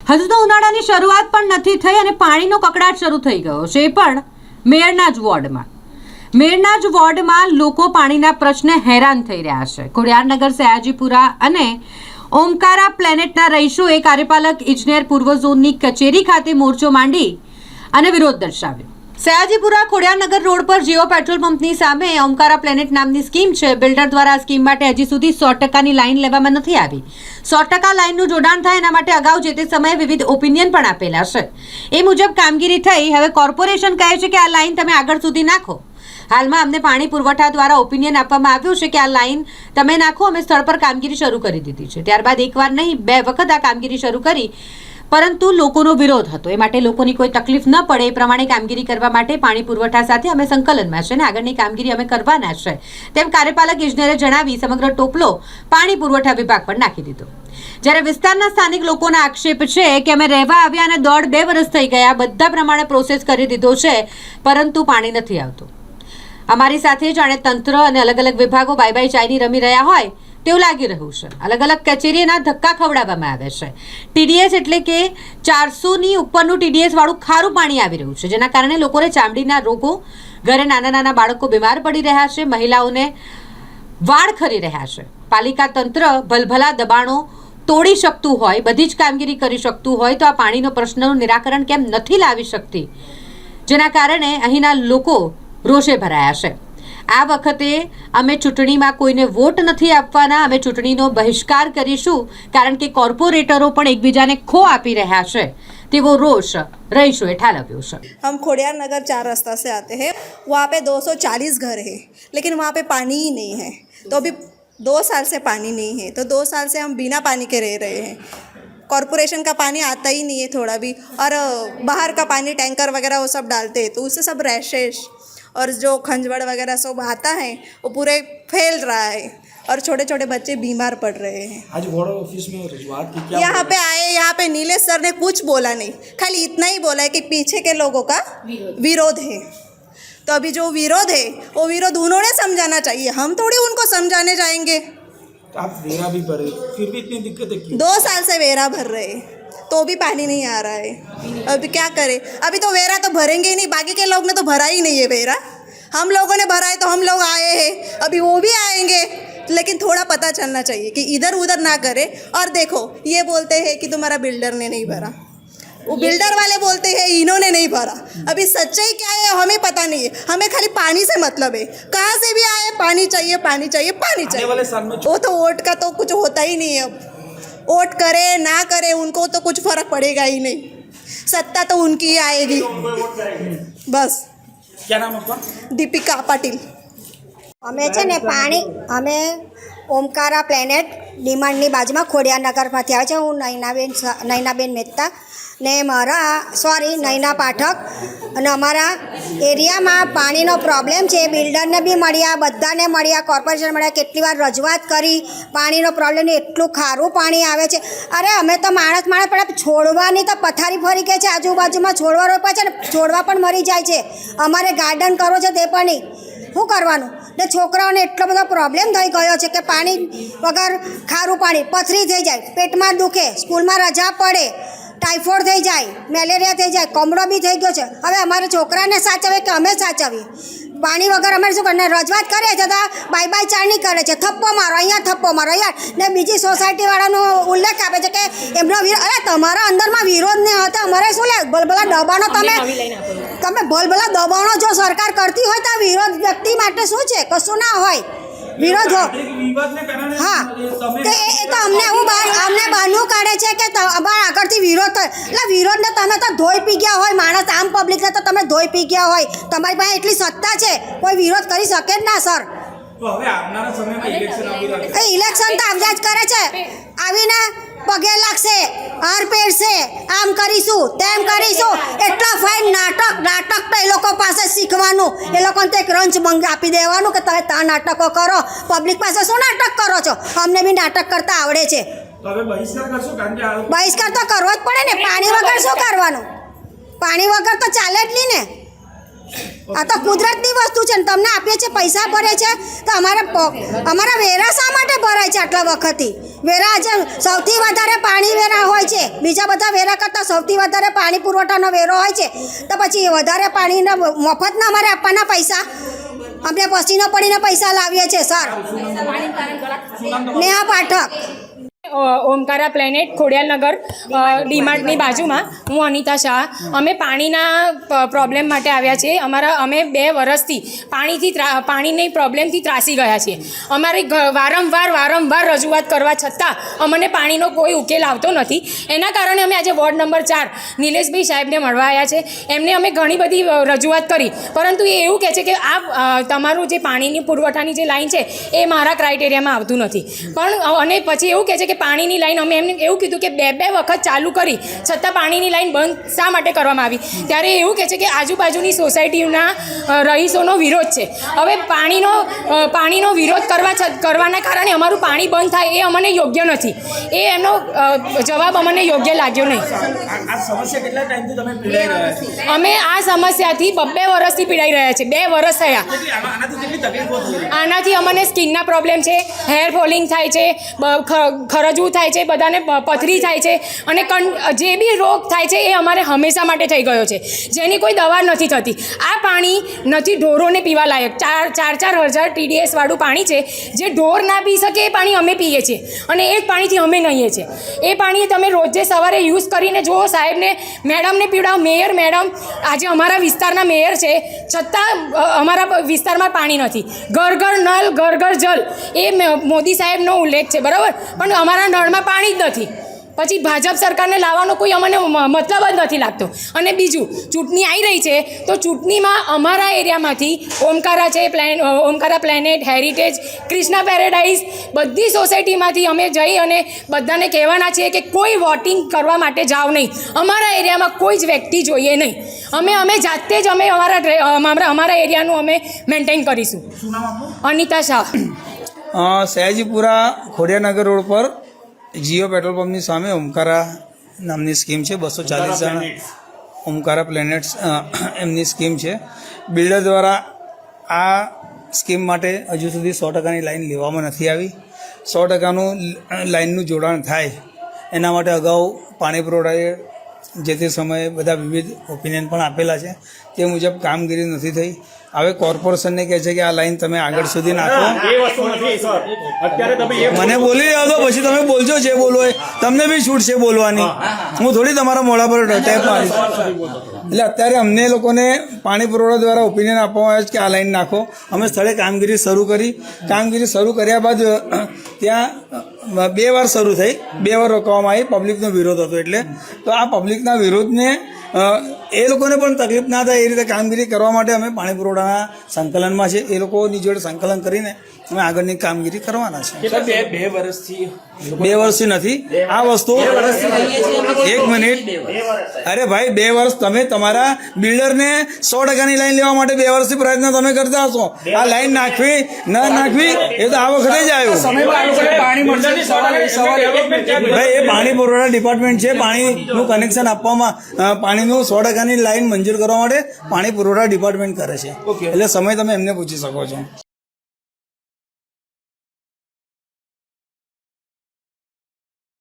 હજુ તો ઉનાળાની શરૂઆત પણ નથી થઈ અને પાણીનો કકડાટ શરૂ થઈ ગયો છે, એ પણ મેયરના જ વોર્ડમાં. મેયરના જ વોર્ડમાં લોકો પાણીના પ્રશ્ને હેરાન થઈ રહ્યા છે. ખોડિયારનગર, સયાજીપુરા અને ઓમકારા પ્લેનેટના રહીશોએ કાર્યપાલક ઇજનેર પૂર્વ ઝોનની કચેરી ખાતે મોરચો માંડી અને વિરોધ દર્શાવ્યો. સયાજીપુરા ખોડિયારનગર રોડ પર જીઓ પેટ્રોલ પંપની સામે ઓમકારા પ્લેનેટ નામની સ્કીમ છે. બિલ્ડર દ્વારા આ સ્કીમ માટે હજી સુધી 100%ની લાઈન લેવામાં નથી આવી. 100% લાઈનનું જોડાણ થાય એના માટે અગાઉ જે તે સમયે વિવિધ ઓપિનિયન પણ આપેલા છે. એ મુજબ કામગીરી થઈ. હવે કોર્પોરેશન કહે છે કે આ લાઈન તમે આગળ સુધી નાખો. હાલમાં અમને પાણી પુરવઠા દ્વારા ઓપિનિયન આપવામાં આવ્યું છે કે આ લાઈન તમે નાખો. અમે સ્થળ પર કામગીરી શરૂ કરી દીધી છે. ત્યારબાદ એકવાર નહીં 2 વખત આ કામગીરી શરૂ કરી, પરંતુ લોકોનો વિરોધ હતો. એ માટે લોકોની કોઈ તકલીફ ન પડે એ પ્રમાણે કામગીરી કરવા માટે પાણી પુરવઠા સાથે અમે સંકલનમાં છે અને આગળની કામગીરી અમે કરવાના છે તેમ કાર્યપાલક ઇજનેરે જણાવી સમગ્ર ટોપલો પાણી પુરવઠા વિભાગ પર નાખી દીધો. જ્યારે વિસ્તારના સ્થાનિક લોકોના આક્ષેપ છે કે અમે રહેવા આવ્યા અને 1.5-2 વર્ષ થઈ ગયા, બધા પ્રમાણે પ્રોસેસ કરી દીધો છે, પરંતુ પાણી નથી આવતું. અમારી સાથે જાણે તંત્ર અને અલગ અલગ વિભાગો બાય બાય ચાઈની રમી રહ્યા હોય તેવું લાગી રહ્યું છે. અલગ અલગ કચેરીના ધક્કા ખવડાવવામાં આવે છે. TDS એટલે કે 400ની ઉપરનું TDS વાળું ખારું પાણી આવી રહ્યું છે, જેના કારણે લોકોને ચામડીના રોગો, ઘરે નાના નાના બાળકો બીમાર પડી રહ્યા છે, મહિલાઓને વાળ ખરી રહ્યા છે. પાલિકા તંત્ર ભલભલા દબાણો તોડી શકતું હોય, બધી જ કામગીરી કરી શકતું હોય, તો આ પાણીનો પ્રશ્નનું નિરાકરણ કેમ નથી લાવી શકતી, જેના કારણે અહીંના લોકો રોષે ભરાયા છે. આ વખતે અમે ચૂંટણીમાં કોઈને વોટ નથી આપવાના, અમે ચૂંટણીનો બહિષ્કાર કરીશું, કારણ કે કોર્પોરેટરો પણ એકબીજાને ખો આપી રહ્યા છે તેવો રોષ રહીશોએ ઠાલવ્યો છે. हम खोडियारनगर 4 रास्ता से आते हैं. वहाँ पे 240 घर है, लेकिन वहाँ पे पानी ही नहीं है. तो अभी 2 साल से पानी नहीं है, तो 2 साल से हम बिना पानी के रह रहे हैं. कॉरपोरेशन का पानी आता ही नहीं है थोड़ा भी, और बाहर का पानी टैंकर वगैरह वो सब डालते हैं, तो उससे सब रैशेस और जो खंजवड़ वगैरह सब आता है वो पूरे फैल रहा है और छोटे छोटे बच्चे बीमार पड़ रहे हैं. आज वार्ड ऑफिस में रजूआत की, क्या यहाँ पे आए, यहाँ पे नीलेश सर ने कुछ बोला नहीं, खाली इतना ही बोला है कि पीछे के लोगों का विरोध है. तो अभी जो विरोध है वो विरोध उन्होंने समझाना चाहिए, हम थोड़ी उनको समझाने जाएंगे. आप वेरा भी भरे, फिर भी इतनी दिक्कत है क्यों? 2 साल से वेरा भर रहे हैं, तो भी पानी नहीं आ रहा है. अभी क्या करें? अभी तो वेरा तो भरेंगे ही नहीं, बाकी के लोग ने तो भरा ही नहीं है वेरा. हम लोगों ने भरा है तो हम लोग आए हैं, अभी वो भी आएंगे, लेकिन थोड़ा पता चलना चाहिए कि इधर उधर ना करे. और देखो ये बोलते हैं कि तुम्हारा बिल्डर ने नहीं भरा, वो बिल्डर वाले बोलते हैं इन्होंने नहीं भरा. अभी सच्चाई क्या है हमें पता नहीं है. हमें खाली पानी से मतलब है, कहाँ से भी आए पानी चाहिए, पानी चाहिए, पानी आने वाले साल में चाहिए. वो तो वोट का तो कुछ होता ही नहीं है. अब वोट करे ना करे उनको तो कुछ फर्क पड़ेगा ही नहीं. सत्ता तो उनकी ही आएगी बस. क्या नाम आपका? दीपिका पाटिल. અમે છે ને પાણી અમે ઓમકારા પ્લેનેટ ડિમાન્ડની બાજુમાં ખોડિયારનગરમાંથી આવે છે. હું નૈનાબેન મહેતા ને નૈના પાઠક, અને અમારા એરિયામાં પાણીનો પ્રોબ્લેમ છે. બિલ્ડરને બી મળ્યા, બધાને મળ્યા, કોર્પોરેશન મળ્યા, કેટલી વાર રજૂઆત કરી. પાણીનો પ્રોબ્લેમ નહીં, એટલું ખારું પાણી આવે છે. અરે અમે તો માણસ પણ છોડવાની તો પથારી ફરી કે છે, આજુબાજુમાં છોડવા રોપ્યા છે ને છોડવા પણ મરી જાય છે. અમારે ગાર્ડન કરવો છે તે પણ નહીં, શું કરવાનું? ને છોકરાઓને એટલો બધો પ્રોબ્લેમ થઈ ગયો છે કે પાણી વગર ખારું પાણી, પથરી થઈ જાય, પેટમાં દુખે, સ્કૂલમાં રજા પડે, ટાઇફોઇડ થઈ જાય, મેલેરિયા થઈ જાય, કમળો બી થઈ ગયો છે. હવે અમારે છોકરાને સાચવે કે અમે સાચવીએ? પાણી વગર અમારે શું કરે? રજૂઆત કરે છે તો બાય બાય ચારણી કરે છે, થપ્પો મારો અહીંયા, થપ્પો મારો અહીંયા, ને બીજી સોસાયટીવાળાનો ઉલ્લેખ આપે છે કે એમનો વિરોધ. અરે તમારા અંદરમાં વિરોધ નહીં હતો, અમારે શું લે ભલભલા દબાણો તમે ભલભલા દબાણો જો સરકાર કરતી હોય તો વિરોધ વ્યક્તિ માટે શું છે? કશું ના હોય વિરોધ. હા, તો એ તો અમને બહાનું કાઢે છે કે અમારા આગળથી વિરોધ થાય. એટલે વિરોધને તમે તો ધોઈ પી ગયા હોય, માણસ આમ પબ્લિકને તો તમે ધોઈ પી ગયા હોય. તમારી પાસે એટલી સત્તા છે, કોઈ વિરોધ કરી શકે જ ના સર. ઇલેક્શન તો આવ્યા જ કરે છે, આવીને પગે લાગશે, હાર પહેરશે, આમ કરીશું તેમ કરીશું. એટલા ફાઇન નાટક તો એ લોકો પાસે શીખવાનું. એ લોકોને તો એક રંચ આપી દેવાનું કે તમે ત્યાં નાટકો કરો. પબ્લિક પાસે શું નાટક કરો છો? અમને બી નાટક કરતા આવડે છે. બહિષ્કાર તો કરવો જ પડે ને. પાણી વગર શું કરવાનું? પાણી વગર તો ચાલે જ નહીં ને. આ તો કુદરતની વસ્તુ છે ને તમને આપીએ છીએ પૈસા ભરે છે તો અમારા વેરા શા માટે ભરાય છે આટલા વખતથી વેરા આજે સૌથી વધારે પાણી વેરા હોય છે બીજા બધા વેરા કરતાં સૌથી વધારે પાણી પુરવઠાનો વેરો હોય છે તો પછી વધારે પાણીના મફતના અમારે આપવાના પૈસા અમને પસીનો પડીને પૈસા લાવીએ છીએ સર નેહા પાઠક ઓમકારા પ્લેનેટ ખોડિયાલનગર ડીમાર્ટની બાજુમાં હું અનિતા શાહ અમે પાણીના પ્રોબ્લેમ માટે આવ્યા છીએ અમે 2 વર્ષથી પાણીની પ્રોબ્લેમથી ત્રાસી ગયા છીએ અમારે વારંવાર રજૂઆત કરવા છતાં અમને પાણીનો કોઈ ઉકેલ આવતો નથી એના કારણે અમે આજે વોર્ડ નંબર 4 નિલેશભાઈ સાહેબને મળવા આવ્યા છે એમને અમે ઘણી બધી રજૂઆત કરી પરંતુ એ એવું કહે છે કે આ તમારું જે પાણીની પુરવઠાની જે લાઈન છે એ મારા ક્રાઇટેરિયામાં આવતું નથી પણ અને પછી એવું કહે છે કે પાણીની લાઈન અમે એમને એવું કીધું કે 2 વખત ચાલુ કરી છતાં પાણીની લાઈન બંધ શા માટે કરવામાં આવી ત્યારે એવું કહે છે કે આજુબાજુની સોસાયટીના રહીશોનો વિરોધ છે હવે પાણીનો વિરોધ કરવાના કારણે અમારું પાણી બંધ થાય એ અમને યોગ્ય નથી એ એમનો જવાબ અમને યોગ્ય લાગ્યો નહીં આ સમસ્યા કેટલા ટાઈમથી તમે પીડાઈ રહ્યા છો? અમે આ સમસ્યાથી 2 વર્ષથી પીડાઈ રહ્યા છે 2 વર્ષ થયા આનાથી કેટલી તકલીફો થઈ? આનાથી અમને સ્કિનના પ્રોબ્લેમ છે હેર ફોલિંગ થાય છે ખરજવું થાય છે બધાને પથરી થાય છે અને જે બી રોગ થાય છે એ અમારે હંમેશા માટે થઈ ગયો છે જેની કોઈ દવા નથી થતી આ પાણી નથી ઢોરોને પીવા લાયક 4,000 TDS વાળું પાણી છે જે ઢોર ના પી શકે એ પાણી અમે પીએ છીએ અને એ જ પાણીથી અમે નહીએ છીએ એ પાણી તમે રોજે સવારે યુઝ કરીને જુઓ સાહેબને મેડમને પીવડાવો મેડમ આજે અમારા વિસ્તારના મેયર છે છતાં અમારા વિસ્તારમાં પાણી નથી ઘર નલ ઘર જલ એ મોદી સાહેબનો ઉલ્લેખ છે બરાબર પણ અમારા નળમાં પાણી જ નથી પછી ભાજપ સરકારને લાવવાનો કોઈ અમને મતલબ જ નથી લાગતો અને બીજું ચૂંટણી આવી રહી છે તો ચૂંટણીમાં અમારા એરિયામાંથી Omkara Planet Heritage Krishna Paradise બધી સોસાયટીમાંથી અમે જઈ અને બધાને કહેવાના છીએ કે કોઈ વોટિંગ કરવા માટે જાઓ નહીં અમારા એરિયામાં કોઈ જ વ્યક્તિ જોઈએ નહીં અમે જાતે જ અમે અમારા એરિયાનું અમે મેન્ટેન કરીશું. અનિતા શાહ, સયાજીપુરા ખોડિયાનગર રોડ પર જીઓ પેટ્રોલ પંપની સામે ઓમકારા નામની સ્કીમ છે 240 જણા ઓમકારા પ્લેનેટ્સ એમની સ્કીમ છે બિલ્ડર દ્વારા આ સ્કીમ માટે હજુ સુધી 100%ની લાઈન લેવામાં નથી આવી 100%નું લાઈનનું જોડાણ થાય એના માટે અગાઉ પાણી પુરવઠાએ જે તે સમયે બધા વિવિધ ઓપિનિયન પણ આપેલા છે તે મુજબ કામગીરી નથી થઈ હવે કોર્પોરેશનને કહે છે કે આ લાઈન તમે આગળ સુધી નાખો મને બોલી રહ્યા તો પછી તમે બોલજો જે બોલવો હોય તમને બી છૂટ છે બોલવાની હું થોડી તમારા મોઢા પર ટેપ મારીશ એટલે અત્યારે અમને લોકોને પાણી પુરવઠા દ્વારા ઓપિનિયન આપવામાં આવે છે કે આ લાઈન નાખો અમે સ્થળે કામગીરી શરૂ કર્યા બાદ ત્યાં 2 વાર શરૂ થઈ 2 વાર રોકવામાં આવી પબ્લિકનો વિરોધ હતો એટલે તો આ પબ્લિકના વિરોધને એ લોકોને પણ તકલીફ ના થાય એ રીતે કામગીરી કરવા માટે અમે પાણી પુરવઠાના સંકલનમાં છે એ લોકોની જોડે સંકલન કરીને અમે આગળની કામગીરી કરવાના છે. 2 વર્ષથી 2 વર્ષથી નથી આ વસ્તુ 1 મિનિટ અરે ભાઈ 2 વર્ષ તમે તમારા બિલ્ડરને 100%ની લાઈન લેવા માટે 2 વર્ષથી પ્રયત્ન તમે કરતા હશો આ લાઈન નાખવી ન નાખવી એ તો આ વખતે જ આવ્યું ભાઈ એ પાણી પુરવઠા ડિપાર્ટમેન્ટ છે પાણીનું કનેક્શન આપવામાં પાણીનું 100%ની લાઈન મંજૂર કરવા માટે પાણી પુરવઠા ડિપાર્ટમેન્ટ કરે છે એટલે સમય તમે એમને પૂછી શકો છો.